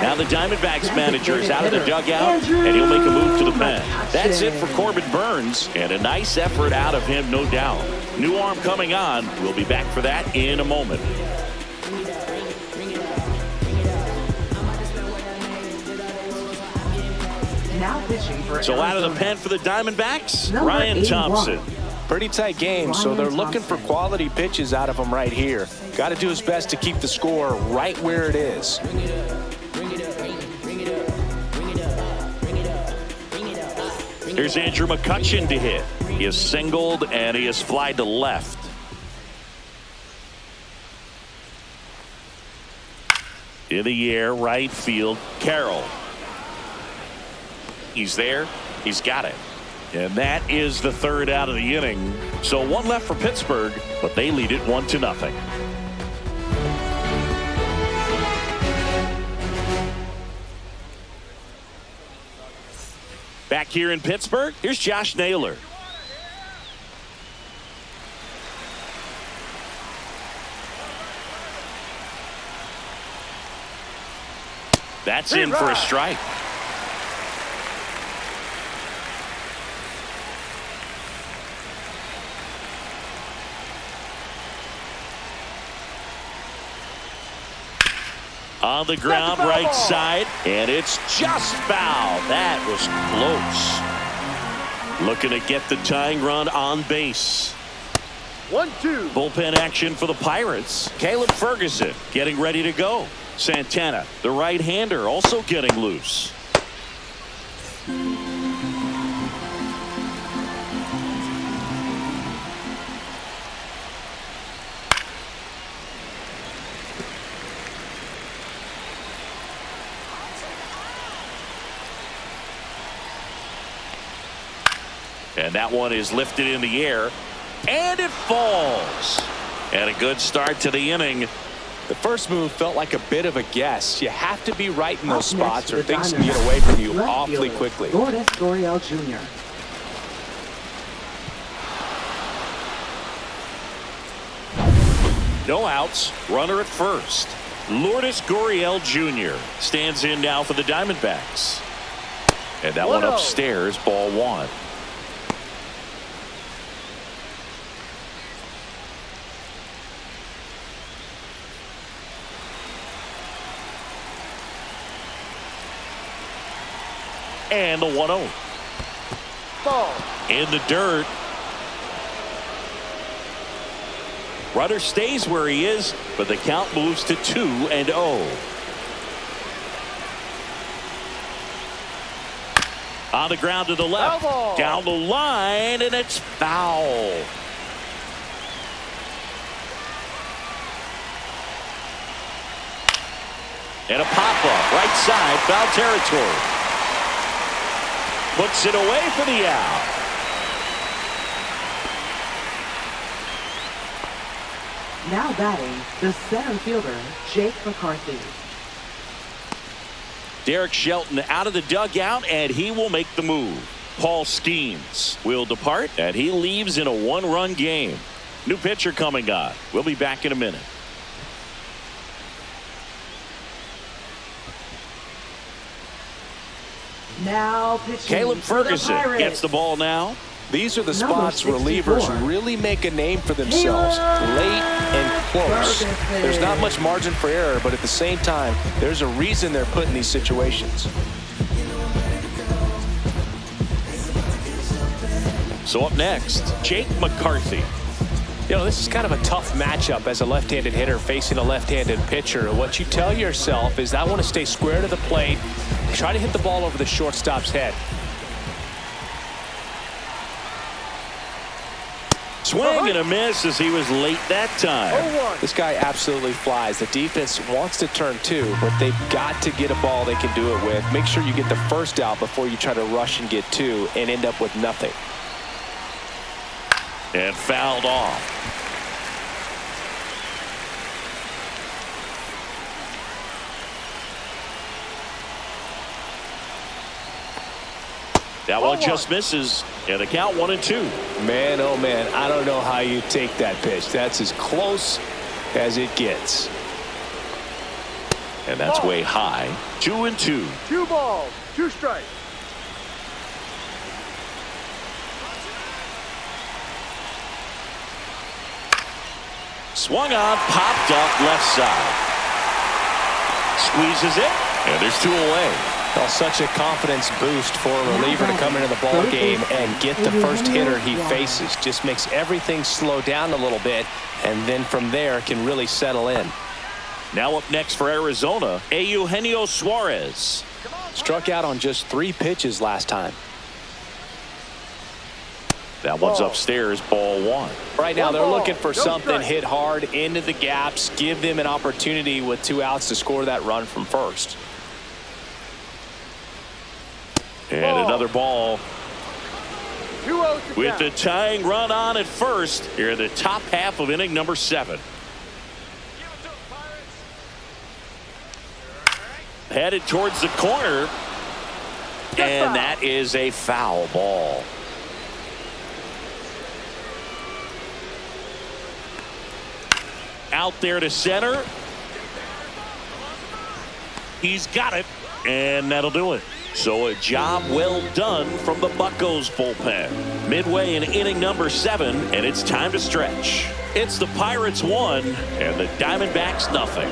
Speaker 1: Now the Diamondbacks manager is out of the dugout, and he'll make a move to the pen. That's it for Corbin Burnes, and a nice effort out of him, no doubt. New arm coming on. We'll be back for that in a moment.
Speaker 4: Now pitching for
Speaker 1: So out of the
Speaker 4: Arizona.
Speaker 1: pen for the Diamondbacks,
Speaker 4: Number
Speaker 1: Ryan
Speaker 4: 81.
Speaker 1: Thompson.
Speaker 2: Pretty tight game, so they're looking for quality pitches out of him right here. Got to do his best to keep the score right where it is.
Speaker 1: Here's Andrew McCutchen to hit. He is singled and he is flied to left. In the air, right field, Carroll. He's there. He's got it. And that is the third out of the inning. So one left for Pittsburgh, but they lead it 1-0. Back here in Pittsburgh, here's Josh Naylor. That's in for a strike. On the ground, right side, and it's just foul. That was close. Looking to get the tying run on base.
Speaker 3: 1-2.
Speaker 1: Bullpen action for the Pirates. Caleb Ferguson getting ready to go. Santana, the right-hander, also getting loose. And that one is lifted in the air, and it falls. And a good start to the inning.
Speaker 2: The first move felt like a bit of a guess. You have to be right in those
Speaker 4: Up next
Speaker 2: spots
Speaker 4: for
Speaker 2: or
Speaker 4: the
Speaker 2: things can get
Speaker 4: Diamondbacks,
Speaker 2: away from you
Speaker 4: left
Speaker 2: awfully
Speaker 4: fielder,
Speaker 2: quickly.
Speaker 4: Lourdes Gurriel Jr.
Speaker 1: No outs, runner at first. Lourdes Gurriel Jr. stands in now for the Diamondbacks. And that one
Speaker 3: 1-0.
Speaker 1: upstairs, ball one. And the 1-0.
Speaker 3: Ball.
Speaker 1: In the dirt. Runner stays where he is, but the count moves to 2-0. On the ground to the left.
Speaker 3: Foul ball.
Speaker 1: Down the line, and it's foul. And a pop-up, right side, foul territory. Puts it away for the out.
Speaker 4: Now batting, the center fielder, Jake McCarthy.
Speaker 1: Derek Shelton out of the dugout, and he will make the move. Paul Skeens will depart, and he leaves in a one-run game. New pitcher coming on. We'll be back in a minute.
Speaker 4: Now pitching
Speaker 1: Caleb
Speaker 4: for the
Speaker 1: Ferguson
Speaker 4: Pirates.
Speaker 1: gets the ball now.
Speaker 2: These are the
Speaker 4: Number
Speaker 2: spots
Speaker 4: 64.
Speaker 2: relievers really make a name for themselves. Late and close.
Speaker 4: Ferguson.
Speaker 2: There's not much margin for error, but at the same time, there's a reason they're put in these situations.
Speaker 1: So up next, Jake McCarthy.
Speaker 2: You know, this is kind of a tough matchup as a left-handed hitter facing a left-handed pitcher. What you tell yourself is, I want to stay square to the plate, try to hit the ball over the shortstop's head.
Speaker 1: Swing and a miss as he was late that time.
Speaker 3: 0-1.
Speaker 2: This guy absolutely flies. The defense wants to turn two, but they've got to get a ball they can do it with. Make sure you get the first out before you try to rush and get two and end up with nothing.
Speaker 1: And fouled off. That one just misses, and the count 1-2.
Speaker 2: Man, oh man, I don't know how you take that pitch. That's as close as it gets.
Speaker 1: And that's way high. 2-2.
Speaker 3: 2 balls, 2 strikes.
Speaker 1: Swung on, popped up left side. Squeezes it, and there's 2 away.
Speaker 2: Well, such a confidence boost for a reliever to come into the ball game and get the first hitter he faces. Just makes everything slow down a little bit, and then from there can really settle in.
Speaker 1: Now up next for Arizona, Eugenio Suarez.
Speaker 2: Struck out on just 3 pitches last time.
Speaker 1: That one's upstairs, ball 1.
Speaker 2: Right now they're looking for something hit hard into the gaps, give them an opportunity with 2 outs to score that run from first.
Speaker 1: And another ball.
Speaker 3: 2-0
Speaker 1: With the tying run on at first here in the top half of inning number 7. Headed towards the corner, and that is a foul ball. Out there to center. He's got it, and that'll do it. So a job well done from the Buccos bullpen. Midway in inning number 7, and it's time to stretch. It's the Pirates 1 and the Diamondbacks nothing.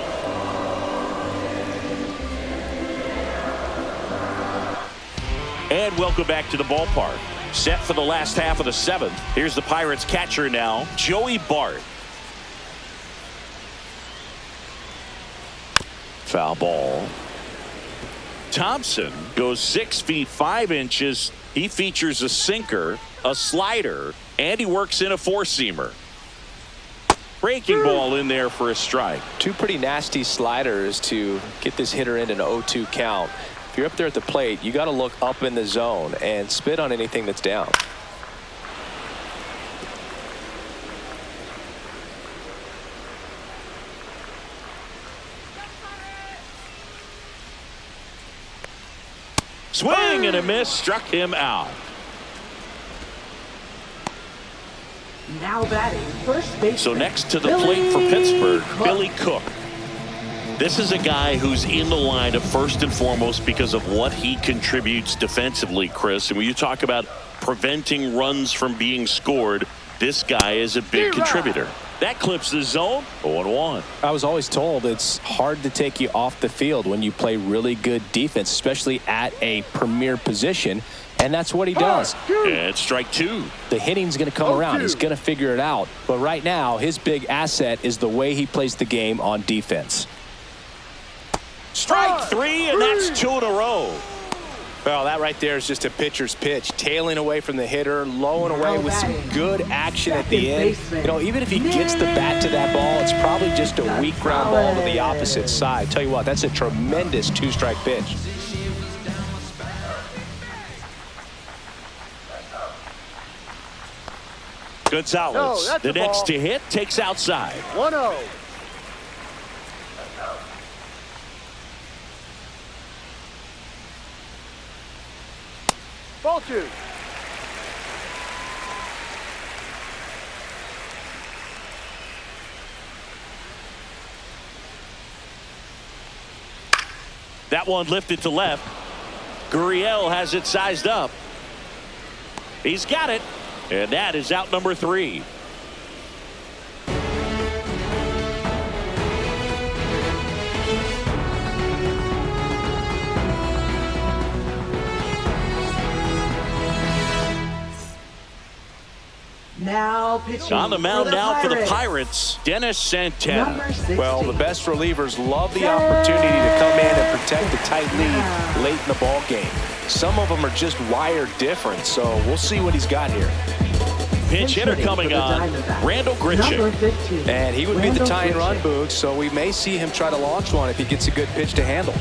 Speaker 1: And welcome back to the ballpark. Set for the last half of the 7th. Here's the Pirates catcher now, Joey Bart. Foul ball. Thompson goes 6 feet 5 inches. He features a sinker, a slider, and he works in a 4-seamer. Breaking ball in there for a strike.
Speaker 2: 2 pretty nasty sliders to get this hitter in an 0-2 count. If you're up there at the plate, you got to look up in the zone and spit on anything that's down.
Speaker 1: Swing and a miss, struck him out.
Speaker 4: Now batting first base.
Speaker 1: So next to the plate for Pittsburgh, Billy Cook. This is a guy who's in the lineup first and foremost because of what he contributes defensively, Chris. And when you talk about preventing runs from being scored, this guy is a big contributor. That clips the zone. 0-1.
Speaker 2: I was always told it's hard to take you off the field when you play really good defense, especially at a premier position. And that's what he does.
Speaker 1: And strike 2.
Speaker 2: The hitting's going to come around. He's going to figure it out. But right now, his big asset is the way he plays the game on defense.
Speaker 1: Strike 3, and that's 2 in a row.
Speaker 2: Well, that right there is just a pitcher's pitch. Tailing away from the hitter, low and away with some good action at the end. You know, even if he gets the bat to that ball, it's probably just a weak ground ball to the opposite side. Tell you what, that's a tremendous 2-strike pitch.
Speaker 1: Gonzalez, the next to hit, takes outside.
Speaker 3: 1-0. Ball 2.
Speaker 1: That one lifted to left. Gurriel has it sized up. He's got it. And that is out number 3.
Speaker 4: Now pitching
Speaker 1: on the mound now for the
Speaker 4: Pirates.
Speaker 1: Pirates, Dennis Santana.
Speaker 2: Well, the best relievers love the opportunity to come in and protect a tight lead late in the ball game. Some of them are just wired different, so we'll see what he's got here.
Speaker 1: Pinch hitter coming on, Randall Grichuk.
Speaker 2: And he would be the tying run, Boog, so we may see him try to launch one if he gets a good pitch to handle.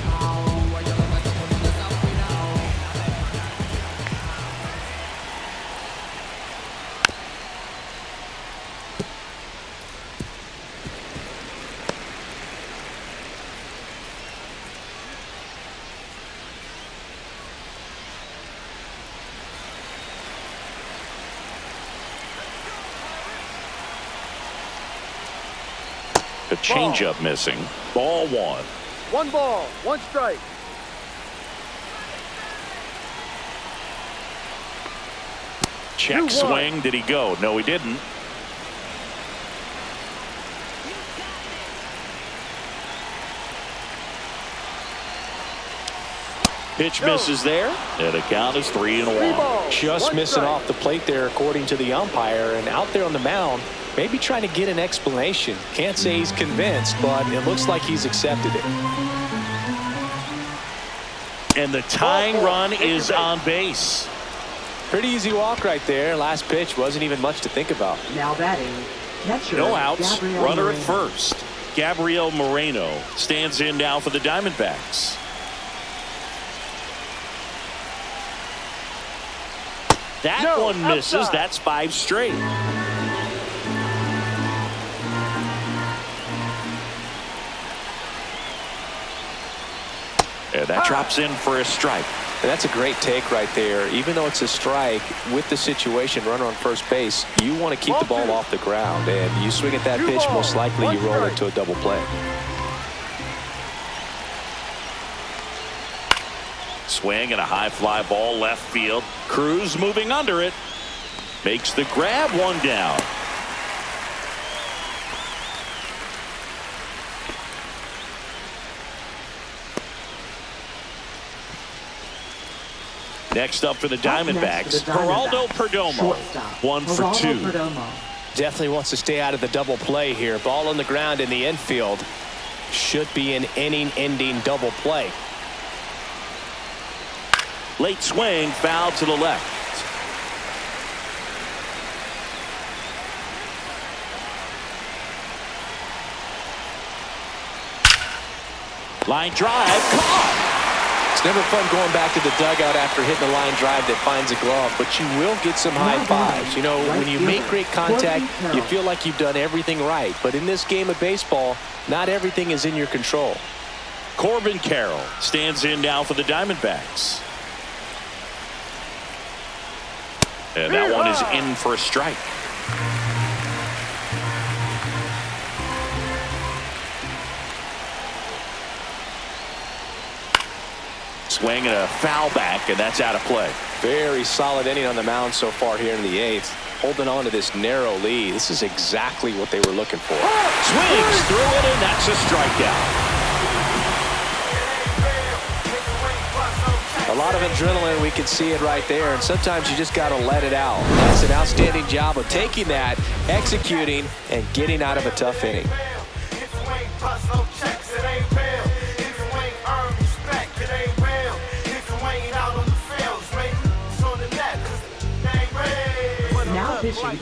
Speaker 1: A changeup missing. Ball 1.
Speaker 3: 1 ball, 1 strike.
Speaker 1: Check swing. Did he go? No, he didn't. Pitch misses there, and the count is 3-1.
Speaker 2: Just missing off the plate there, according to the umpire, and out there on the mound, maybe trying to get an explanation. Can't say he's convinced, but it looks like he's accepted it.
Speaker 1: And the tying run is on base.
Speaker 2: Pretty easy walk right there. Last pitch wasn't even much to think about.
Speaker 4: Now batting, catcher,
Speaker 1: No outs,
Speaker 4: Gabriel
Speaker 1: runner
Speaker 4: Moreno.
Speaker 1: at first. Gabriel Moreno stands in now for the Diamondbacks. That one misses.
Speaker 3: Outside.
Speaker 1: That's 5 straight. And that drops in for a strike.
Speaker 2: And that's a great take right there. Even though it's a strike, with the situation, runner on first base, you want to keep the ball off the ground. And you swing at that pitch, most likely you roll into a double play.
Speaker 1: Swing and a high fly ball left field. Cruz moving under it. Makes the grab, one down. Next up for the Diamondbacks, Geraldo Perdomo. 1 for 2.
Speaker 2: Definitely wants to stay out of the double play here. Ball on the ground in the infield. Should be an inning-ending double play.
Speaker 1: Late swing, foul to the left. Line drive, caught.
Speaker 2: It's never fun going back to the dugout after hitting a line drive that finds a glove, but you will get some high fives. You know, when you make great contact, you feel like you've done everything right. But in this game of baseball, not everything is in your control.
Speaker 1: Corbin Carroll stands in now for the Diamondbacks. And that one is in for a strike. Swing and a foul back, and that's out of play.
Speaker 2: Very solid inning on the mound so far here in the 8th. Holding on to this narrow lead. This is exactly what they were looking for.
Speaker 1: Swings through it, and that's a strikeout.
Speaker 2: A lot of adrenaline, we can see it right there, and sometimes you just got to let it out. That's an outstanding job of taking that, executing, and getting out of a tough inning.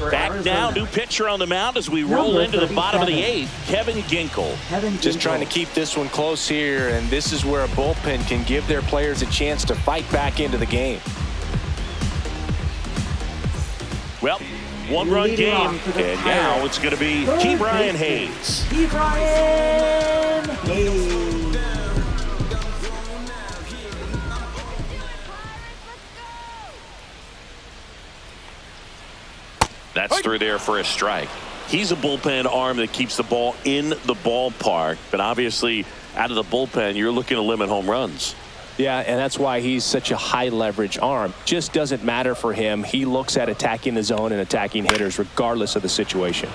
Speaker 1: Back now, new pitcher on the mound as we roll into the bottom of the 8th, Kevin Ginkel.
Speaker 2: Just trying to keep this one close here, and this is where a bullpen can give their players a chance to fight back into the game.
Speaker 1: Well, one-run game, and now it's going to be Ke'Bryan Hayes.
Speaker 4: Ke'Bryan Hayes.
Speaker 1: That's through there for a strike. He's a bullpen arm that keeps the ball in the ballpark, but obviously out of the bullpen, you're looking to limit home runs.
Speaker 2: Yeah, and that's why he's such a high leverage arm. Just doesn't matter for him. He looks at attacking the zone and attacking hitters regardless of the situation.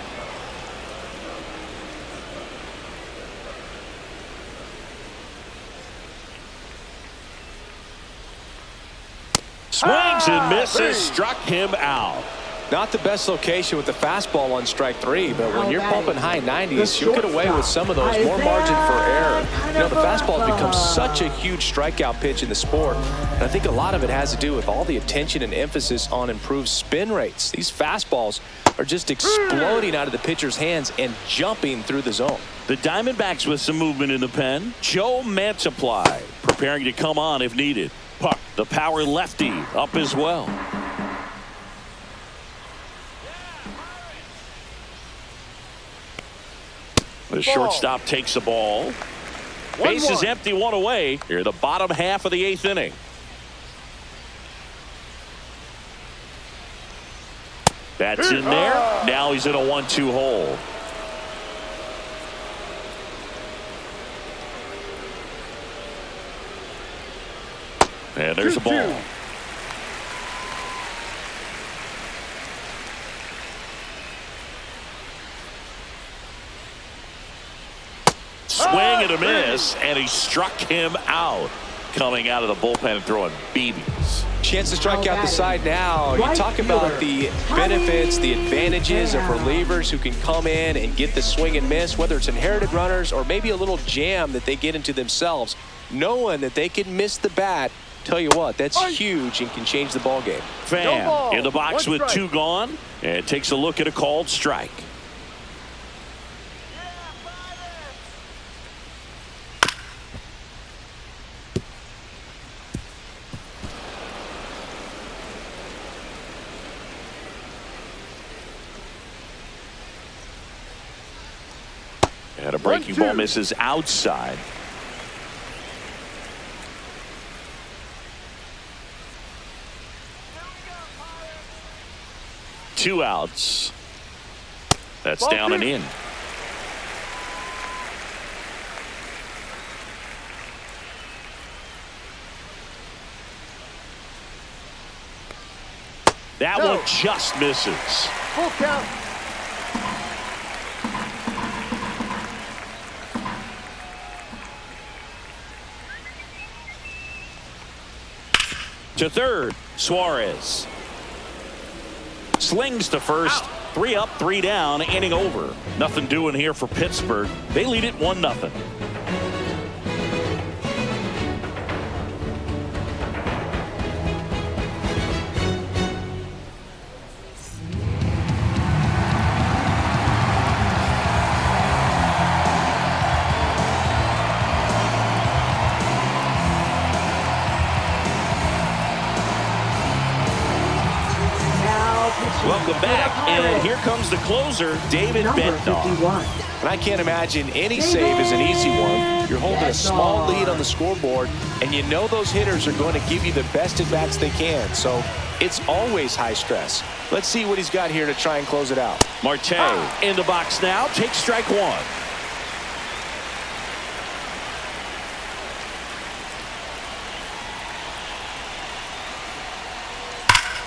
Speaker 1: Swings and misses, struck him out.
Speaker 2: Not the best location with the fastball on strike 3, but when you're pumping high 90s, you'll get away with some of those, more margin for error. You know, the fastball has become such a huge strikeout pitch in the sport, and I think a lot of it has to do with all the attention and emphasis on improved spin rates. These fastballs are just exploding out of the pitcher's hands and jumping through the zone.
Speaker 1: The Diamondbacks with some movement in the pen. Joe Mantiply preparing to come on if needed. Puck, the power lefty, up as well. The shortstop takes the ball. Base is empty, one away. Here, the bottom half of the 8th inning. That's in there. Now he's in a 1-2 hole. And there's a ball. Swing and a miss, and he struck him out. coming out of the bullpen and throwing BBs.
Speaker 2: Chance to strike out the side now. You talk about the benefits, the advantages of relievers who can come in and get the swing and miss, whether it's inherited runners or maybe a little jam that they get into themselves, knowing that they can miss the bat. Tell you what, that's huge and can change the ball game.
Speaker 1: Fan in the box with 2 gone and takes a look at a called strike. And a breaking ball misses outside. Two outs. That's down and in. That one just misses.
Speaker 3: Full count.
Speaker 1: To third, Suarez. Slings to first. 3 up, 3 down, inning over. Nothing doing here for Pittsburgh. They lead it 1-0. Welcome back, and here comes the closer, David Bednar.
Speaker 2: And I can't imagine any save is an easy one. You're holding a small lead on the scoreboard, and you know those hitters are going to give you the best at-bats they can, so it's always high stress. Let's see what he's got here to try and close it out.
Speaker 1: Marte in the box now, takes strike 1.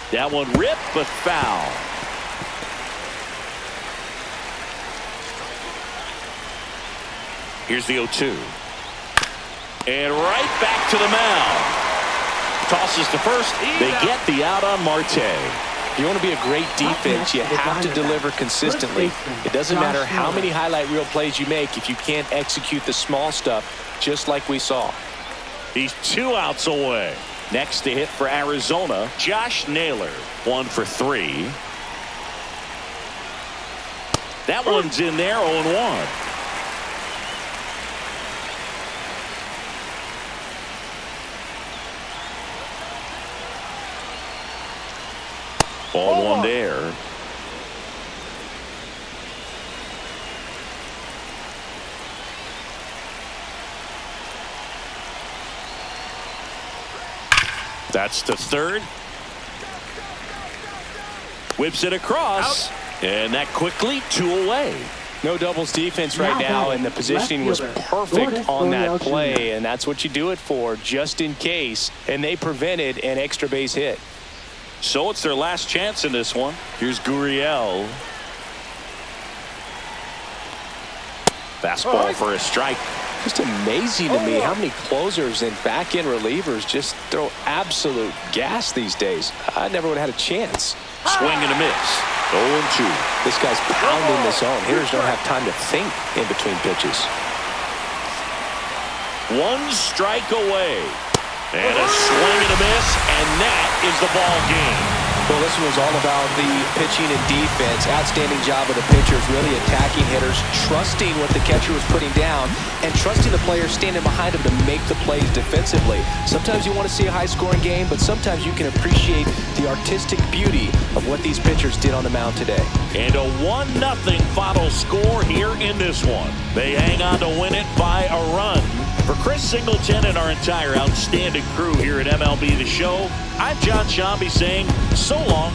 Speaker 1: That one ripped, but foul. Here's the 0-2. And right back to the mound. Tosses to first. They get the out on Marte.
Speaker 2: If you want to be a great defense, you have to deliver consistently. It doesn't matter how many highlight reel plays you make if you can't execute the small stuff, just like we saw.
Speaker 1: He's 2 outs away. Next to hit for Arizona, Josh Naylor. 1 for 3. That one's in there, 0-1. Ball 1 there. That's to third. Whips it across. And that quickly 2 away.
Speaker 2: No doubles defense right now, and the positioning was perfect on that play, and that's what you do it for, just in case. And they prevented an extra base hit.
Speaker 1: So it's their last chance in this one. Here's Gurriel. Fastball for a strike.
Speaker 2: Just amazing to me how many closers and back-end relievers just throw absolute gas these days. I never would have had a chance.
Speaker 1: Swing and a miss. 0-2.
Speaker 2: This guy's pounding the zone. Hitters don't have time to think in between pitches.
Speaker 1: 1 strike away. And a swing and a miss, and that is the ball game.
Speaker 2: Well, this one was all about the pitching and defense. Outstanding job of the pitchers, really attacking hitters, trusting what the catcher was putting down, and trusting the players standing behind him to make the plays defensively. Sometimes you want to see a high-scoring game, but sometimes you can appreciate the artistic beauty of what these pitchers did on the mound today.
Speaker 1: And a 1-0 final score here in this one. They hang on to win it by a run. For Chris Singleton and our entire outstanding crew here at MLB The Show, I'm John Shambi saying so long.